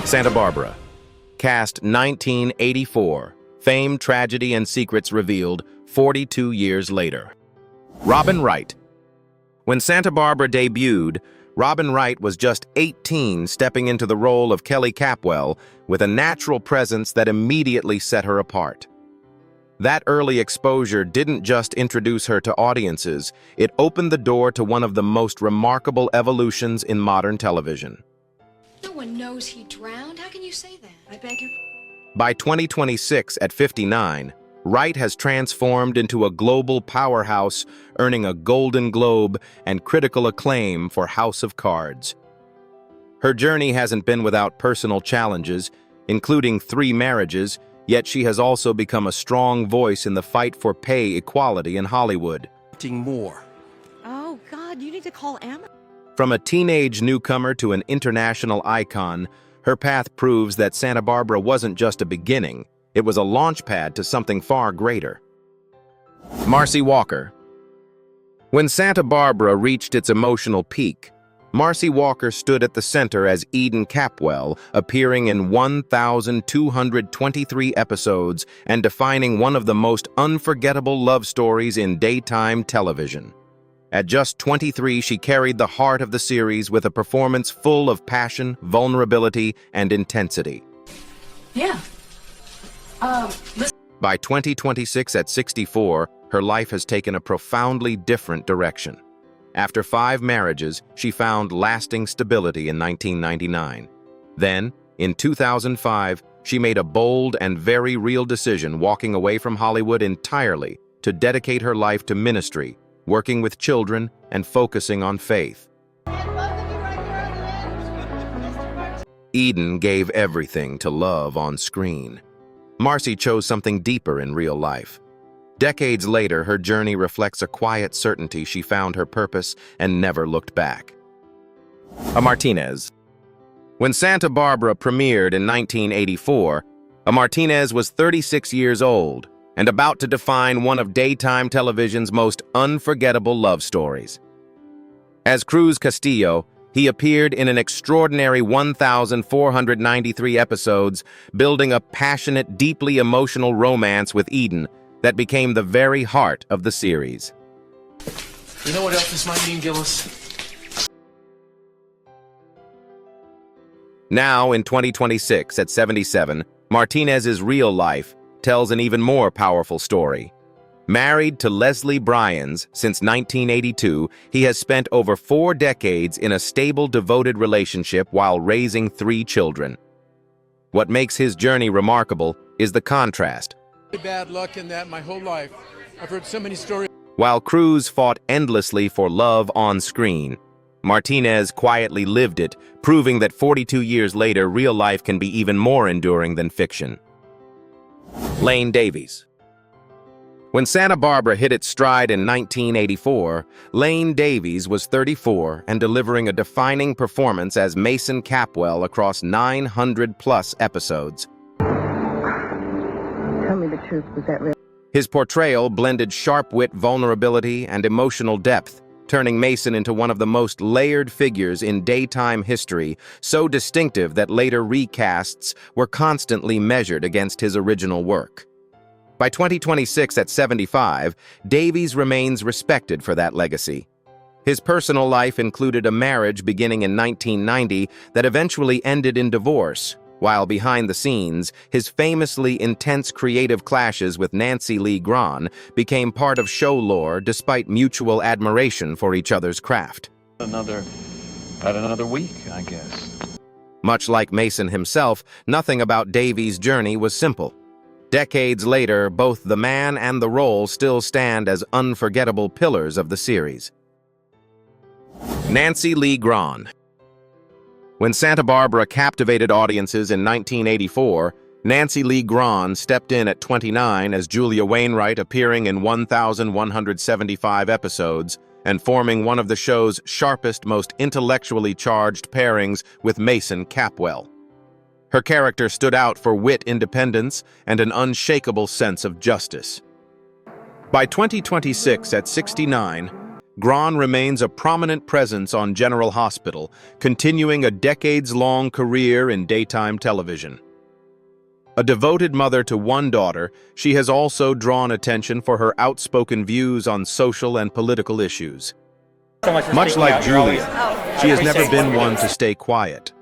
Santa Barbara. Cast 1984. Fame, tragedy, and secrets revealed 42 years later. Robin Wright. When Santa Barbara debuted, Robin Wright was just 18, stepping into the role of Kelly Capwell with a natural presence that immediately set her apart. That early exposure didn't just introduce her to audiences, it opened the door to one of the most remarkable evolutions in modern television. No one knows he drowned. How can you say that? I beg your... By 2026, at 59, Wright has transformed into a global powerhouse, earning a Golden Globe and critical acclaim for House of Cards. Her journey hasn't been without personal challenges, including 3 marriages, yet she has also become a strong voice in the fight for pay equality in Hollywood. More. Oh, God, you need to call Emma. From a teenage newcomer to an international icon, her path proves that Santa Barbara wasn't just a beginning, it was a launchpad to something far greater. Marcy Walker. When Santa Barbara reached its emotional peak, Marcy Walker stood at the center as Eden Capwell, appearing in 1,223 episodes and defining one of the most unforgettable love stories in daytime television. At just 23, she carried the heart of the series with a performance full of passion, vulnerability, and intensity. Yeah. By 2026, at 64, her life has taken a profoundly different direction. After 5 marriages, she found lasting stability in 1999. Then, in 2005, she made a bold and very real decision, walking away from Hollywood entirely to dedicate her life to ministry, working with children, and focusing on faith. Eden gave everything to love on screen. Marcy chose something deeper in real life. Decades later, her journey reflects a quiet certainty she found her purpose and never looked back. A Martinez. When Santa Barbara premiered in 1984, a Martinez was 36 years old and about to define one of daytime television's most unforgettable love stories. As Cruz Castillo, he appeared in an extraordinary 1,493 episodes, building a passionate, deeply emotional romance with Eden that became the very heart of the series. You know what else this might mean, Gillis? Now, in 2026, at 77, Martinez's real life tells an even more powerful story. Married to Leslie Bryans since 1982, he has spent over 4 decades in a stable, devoted relationship while raising 3 children. What makes his journey remarkable is the contrast. Bad luck in that my whole life. I've heard so many stories. While Cruz fought endlessly for love on screen, Martinez quietly lived it, proving that 42 years later, real life can be even more enduring than fiction. Lane Davies. When Santa Barbara hit its stride in 1984, Lane Davies was 34 and delivering a defining performance as Mason Capwell across 900-plus episodes. Tell me the truth, was that real? His portrayal blended sharp wit, vulnerability, and emotional depth, turning Mason into one of the most layered figures in daytime history, so distinctive that later recasts were constantly measured against his original work. By 2026, at 75, Davies remains respected for that legacy. His personal life included a marriage beginning in 1990 that eventually ended in divorce, while behind the scenes, his famously intense creative clashes with Nancy Lee Grahn became part of show lore despite mutual admiration for each other's craft. Another week, I guess. Much like Mason himself, nothing about Davies' journey was simple. Decades later, both the man and the role still stand as unforgettable pillars of the series. Nancy Lee Grahn. When Santa Barbara captivated audiences in 1984, Nancy Lee Grahn stepped in at 29 as Julia Wainwright, appearing in 1,175 episodes and forming one of the show's sharpest, most intellectually charged pairings with Mason Capwell. Her character stood out for wit, independence, and an unshakable sense of justice. By 2026, at 69, Gran remains a prominent presence on General Hospital, continuing a decades-long career in daytime television. A devoted mother to one daughter, she has also drawn attention for her outspoken views on social and political issues. Much like Julia, she has never been one to stay quiet.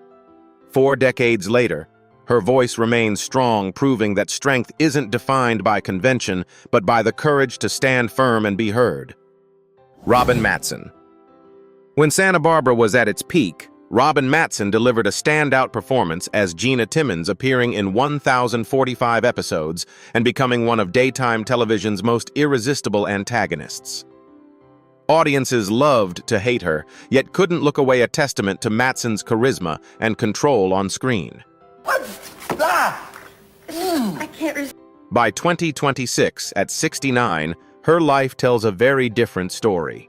4 decades later, her voice remains strong, proving that strength isn't defined by convention, but by the courage to stand firm and be heard. Robin Mattson. When Santa Barbara was at its peak, Robin Mattson delivered a standout performance as Gina Timmons, appearing in 1,045 episodes and becoming one of daytime television's most irresistible antagonists. Audiences loved to hate her, yet couldn't look away, a testament to Mattson's charisma and control on screen. I can't By 2026, at 69, her life tells a very different story.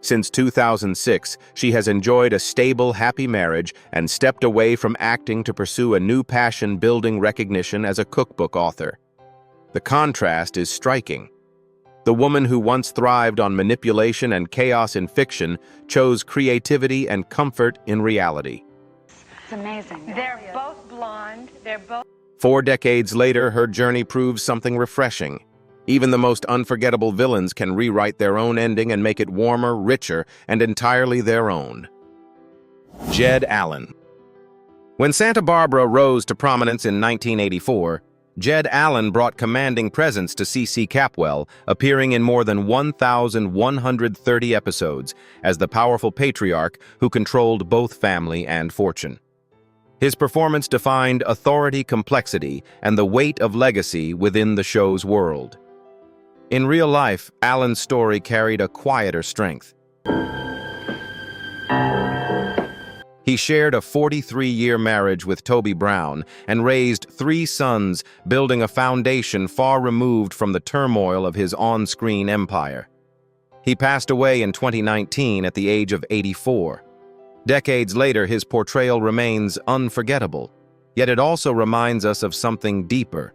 Since 2006, she has enjoyed a stable, happy marriage and stepped away from acting to pursue a new passion, building recognition as a cookbook author. The contrast is striking. The woman who once thrived on manipulation and chaos in fiction chose creativity and comfort in reality. It's amazing. They're both blonde. They're both... 4 decades later, her journey proves something refreshing. Even the most unforgettable villains can rewrite their own ending and make it warmer, richer, and entirely their own. Jed Allen. When Santa Barbara rose to prominence in 1984, Jed Allen brought commanding presence to C.C. Capwell, appearing in more than 1,130 episodes as the powerful patriarch who controlled both family and fortune. His performance defined authority, complexity, and the weight of legacy within the show's world. In real life, Allen's story carried a quieter strength. He shared a 43-year marriage with Toby Brown and raised 3 sons, building a foundation far removed from the turmoil of his on-screen empire. He passed away in 2019 at the age of 84. Decades later, his portrayal remains unforgettable, yet it also reminds us of something deeper.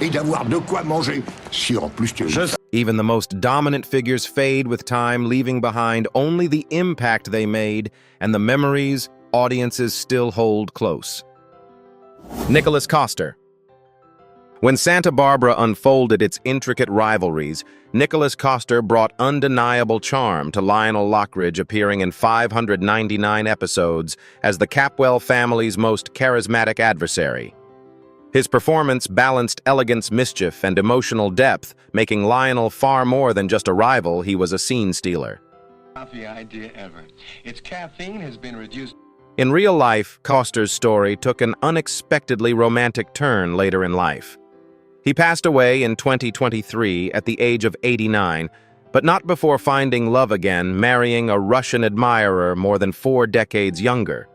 Et d'avoir de quoi manger, si en plus tu es... Even the most dominant figures fade with time, leaving behind only the impact they made and the memories audiences still hold close. Nicolas Coster. When Santa Barbara unfolded its intricate rivalries, Nicolas Coster brought undeniable charm to Lionel Lockridge, appearing in 599 episodes as the Capwell family's most charismatic adversary. His performance balanced elegance, mischief, and emotional depth, making Lionel far more than just a rival. He was a scene stealer. The idea ever. Its caffeine has been reduced. In real life, Coster's story took an unexpectedly romantic turn later in life. He passed away in 2023 at the age of 89, but not before finding love again, marrying a Russian admirer more than 4 decades younger.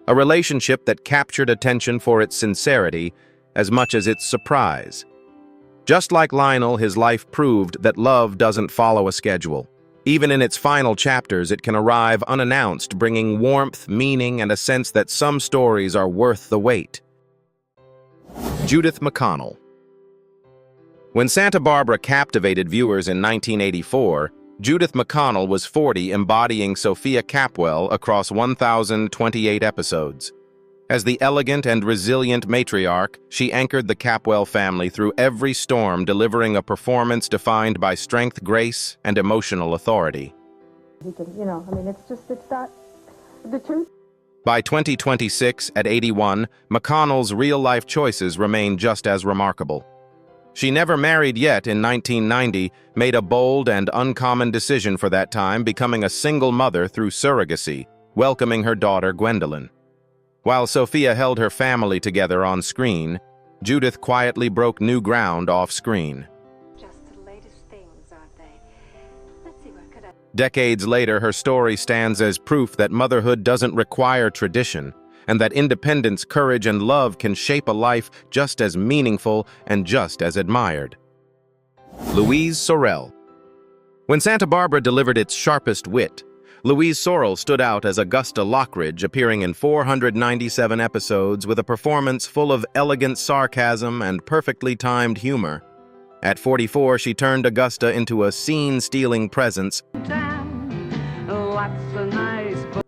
A relationship that captured attention for its sincerity as much as its surprise. Just like Lionel, his life proved that love doesn't follow a schedule. Even in its final chapters, it can arrive unannounced, bringing warmth, meaning, and a sense that some stories are worth the wait. Judith McConnell. When Santa Barbara captivated viewers in 1984, Judith McConnell was 40, embodying Sophia Capwell across 1,028 episodes. As the elegant and resilient matriarch, she anchored the Capwell family through every storm, delivering a performance defined by strength, grace, and emotional authority. it's not the truth. By 2026, at 81, McConnell's real-life choices remain just as remarkable. She never married yet in 1990, made a bold and uncommon decision for that time, becoming a single mother through surrogacy, welcoming her daughter Gwendolyn. While Sophia held her family together on screen, Judith quietly broke new ground off-screen. Just the latest things, aren't they? Let's see, what could I... Decades later, her story stands as proof that motherhood doesn't require tradition, and that independence, courage, and love can shape a life just as meaningful and just as admired. Louise Sorel. When Santa Barbara delivered its sharpest wit, Louise Sorel stood out as Augusta Lockridge, appearing in 497 episodes with a performance full of elegant sarcasm and perfectly timed humor. At 44, she turned Augusta into a scene-stealing presence,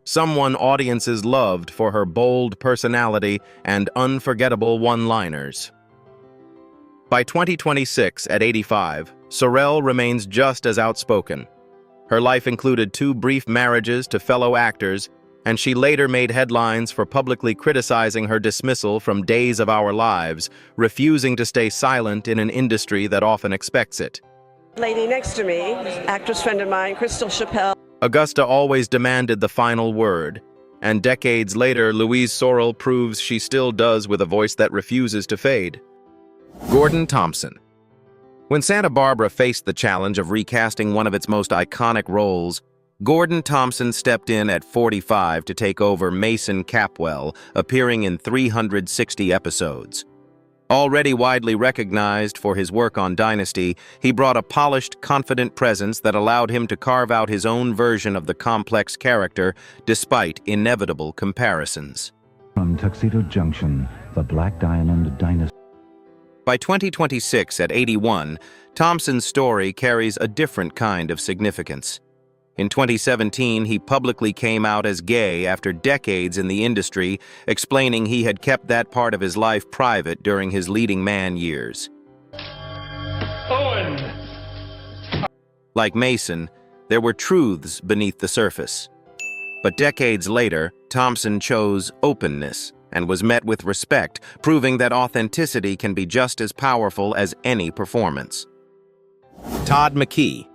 someone audiences loved for her bold personality and unforgettable one-liners. By 2026, at 85, Sorrell remains just as outspoken. Her life included 2 brief marriages to fellow actors, and she later made headlines for publicly criticizing her dismissal from Days of Our Lives, refusing to stay silent in an industry that often expects it. Lady next to me, actress friend of mine, Crystal Chappelle. Augusta always demanded the final word, and decades later, Louise Sorrell proves she still does with a voice that refuses to fade. Gordon Thompson. When Santa Barbara faced the challenge of recasting one of its most iconic roles, Gordon Thompson stepped in at 45 to take over Mason Capwell, appearing in 360 episodes. Already widely recognized for his work on Dynasty, he brought a polished, confident presence that allowed him to carve out his own version of the complex character, despite inevitable comparisons. From Tuxedo Junction, the Black Diamond Dynasty. By 2026, at 81, Thompson's story carries a different kind of significance. In 2017, he publicly came out as gay after decades in the industry, explaining he had kept that part of his life private during his leading man years. Owen! Like Mason, there were truths beneath the surface. But decades later, Thompson chose openness and was met with respect, proving that authenticity can be just as powerful as any performance. Todd McKee.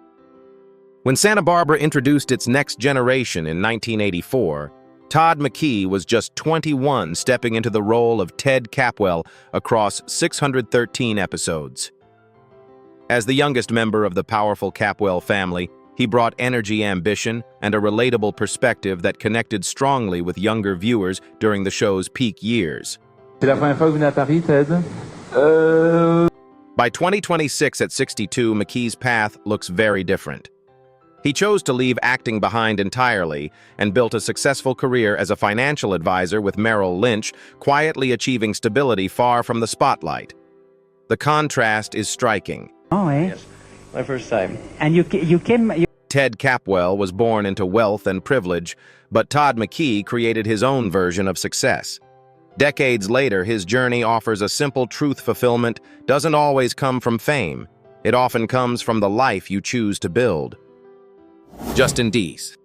When Santa Barbara introduced its next generation in 1984, Todd McKee was just 21, stepping into the role of Ted Capwell across 613 episodes. As the youngest member of the powerful Capwell family, he brought energy, ambition, and a relatable perspective that connected strongly with younger viewers during the show's peak years. C'est la première fois que vous venez à Paris, Ted? By 2026 at 62, McKee's path looks very different. He chose to leave acting behind entirely and built a successful career as a financial advisor with Merrill Lynch, quietly achieving stability far from the spotlight. The contrast is striking. Oh, eh? Yes, my first time. And you came... Ted Capwell was born into wealth and privilege, but Todd McKee created his own version of success. Decades later, his journey offers a simple truth: fulfillment doesn't always come from fame. It often comes from the life you choose to build. Justin Deese.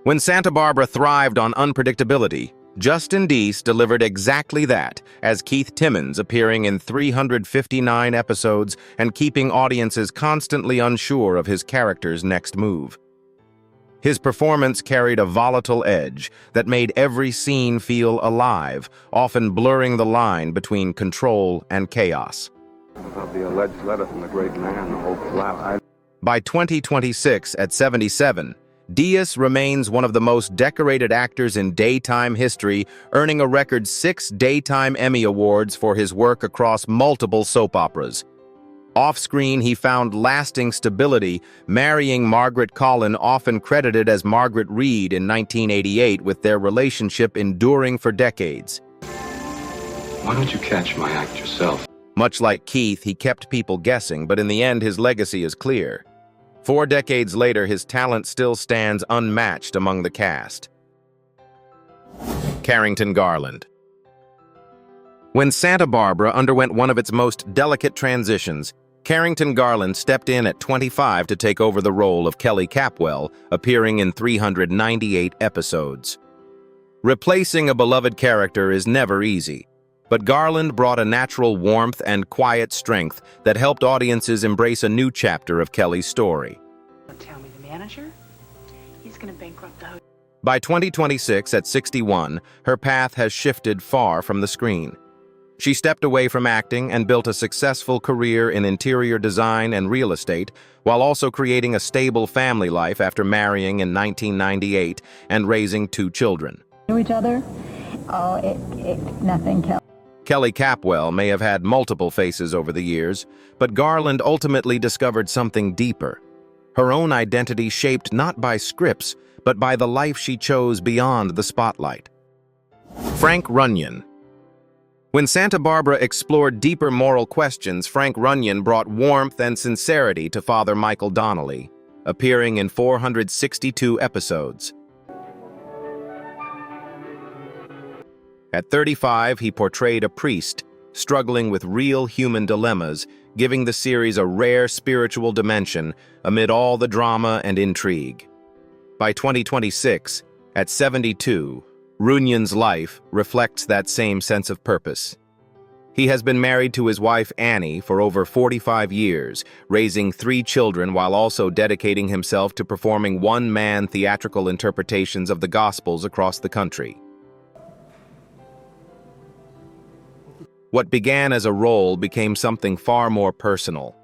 When Santa Barbara thrived on unpredictability, Justin Deese delivered exactly that, as Keith Timmons, appearing in 359 episodes and keeping audiences constantly unsure of his character's next move. His performance carried a volatile edge that made every scene feel alive, often blurring the line between control and chaos. About the alleged letter from the great man, the whole plot. By 2026, at 77, Deese remains one of the most decorated actors in daytime history, earning a record 6 Daytime Emmy Awards for his work across multiple soap operas. Off-screen, he found lasting stability, marrying Margaret Collin, often credited as Margaret Reed, in 1988, with their relationship enduring for decades. Why don't you catch my act yourself? Much like Keith, he kept people guessing, but in the end, his legacy is clear. 4 decades later, his talent still stands unmatched among the cast. Carrington Garland. When Santa Barbara underwent one of its most delicate transitions, Carrington Garland stepped in at 25 to take over the role of Kelly Capwell, appearing in 398 episodes. Replacing a beloved character is never easy, but Garland brought a natural warmth and quiet strength that helped audiences embrace a new chapter of Kelly's story. Tell me, the manager? He's gonna bankrupt the hotel. By 2026, at 61, her path has shifted far from the screen. She stepped away from acting and built a successful career in interior design and real estate, while also creating a stable family life after marrying in 1998 and raising 2 children. To each other? Oh, nothing kills. Kelly Capwell may have had multiple faces over the years, but Garland ultimately discovered something deeper. Her own identity shaped not by scripts, but by the life she chose beyond the spotlight. Frank Runyon. When Santa Barbara explored deeper moral questions, Frank Runyon brought warmth and sincerity to Father Michael Donnelly, appearing in 462 episodes. At 35, he portrayed a priest struggling with real human dilemmas, giving the series a rare spiritual dimension amid all the drama and intrigue. By 2026, at 72, Runyon's life reflects that same sense of purpose. He has been married to his wife Annie for over 45 years, raising 3 children while also dedicating himself to performing one-man theatrical interpretations of the Gospels across the country. What began as a role became something far more personal.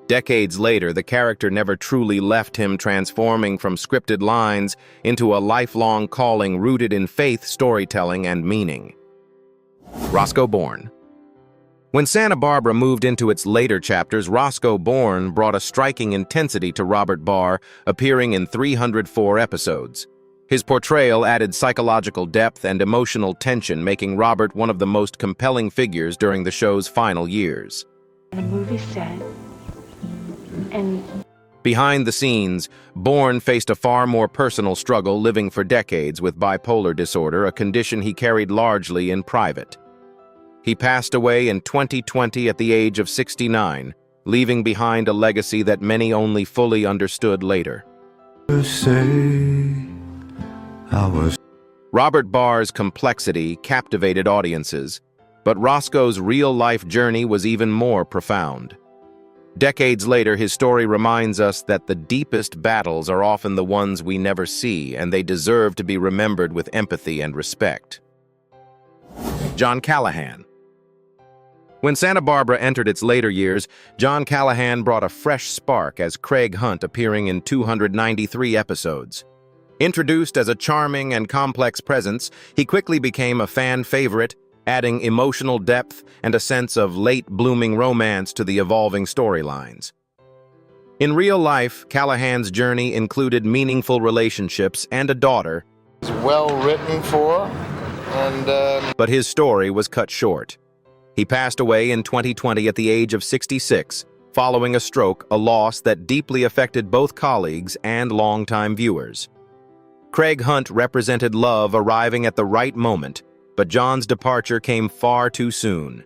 Decades later, the character never truly left him, transforming from scripted lines into a lifelong calling rooted in faith, storytelling, and meaning. Roscoe Bourne. When Santa Barbara moved into its later chapters, Roscoe Bourne brought a striking intensity to Robert Barr, appearing in 304 episodes. His portrayal added psychological depth and emotional tension, making Robert one of the most compelling figures during the show's final years. The movie set, and behind the scenes, Bourne faced a far more personal struggle, living for decades with bipolar disorder, a condition he carried largely in private. He passed away in 2020 at the age of 69, leaving behind a legacy that many only fully understood later. Robert Barr's complexity captivated audiences, but Roscoe's real-life journey was even more profound. Decades later, his story reminds us that the deepest battles are often the ones we never see, and they deserve to be remembered with empathy and respect. John Callahan. When Santa Barbara entered its later years, John Callahan brought a fresh spark as Craig Hunt, appearing in 293 episodes. Introduced as a charming and complex presence, he quickly became a fan favorite, adding emotional depth and a sense of late-blooming romance to the evolving storylines. In real life, Callahan's journey included meaningful relationships and a daughter. It's well written for, but his story was cut short. He passed away in 2020 at the age of 66, following a stroke, a loss that deeply affected both colleagues and longtime viewers. Craig Hunt represented love arriving at the right moment, but John's departure came far too soon.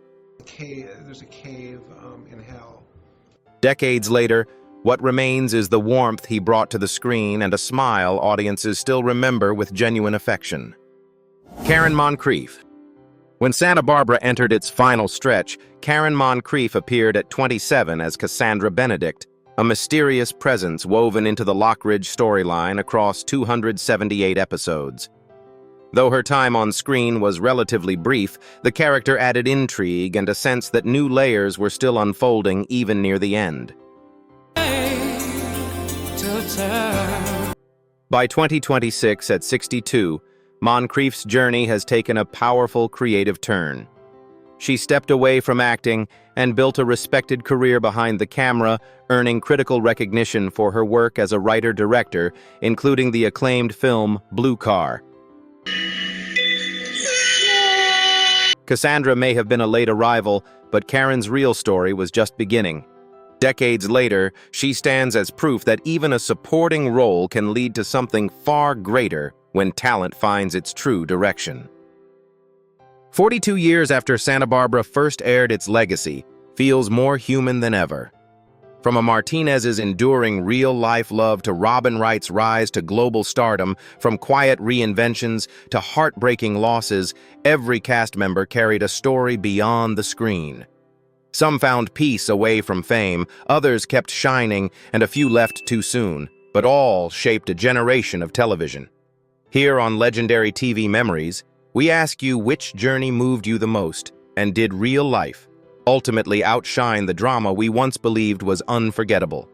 There's a cave in hell. Decades later, what remains is the warmth he brought to the screen and a smile audiences still remember with genuine affection. Karen Moncrief. When Santa Barbara entered its final stretch, Karen Moncrief appeared at 27 as Cassandra Benedict, a mysterious presence woven into the Lockridge storyline across 278 episodes. Though her time on screen was relatively brief, the character added intrigue and a sense that new layers were still unfolding even near the end. By 2026, at 62, Moncrief's journey has taken a powerful creative turn. She stepped away from acting and built a respected career behind the camera, earning critical recognition for her work as a writer-director, including the acclaimed film Blue Car. Cassandra may have been a late arrival, but Karen's real story was just beginning. Decades later, she stands as proof that even a supporting role can lead to something far greater when talent finds its true direction. 42 years after Santa Barbara first aired, its legacy feels more human than ever. From a Martinez's enduring real-life love to Robin Wright's rise to global stardom, from quiet reinventions to heartbreaking losses, every cast member carried a story beyond the screen. Some found peace away from fame, others kept shining, and a few left too soon, but all shaped a generation of television. Here on Legendary TV Memories, we ask you which journey moved you the most, and did real life ultimately outshine the drama we once believed was unforgettable?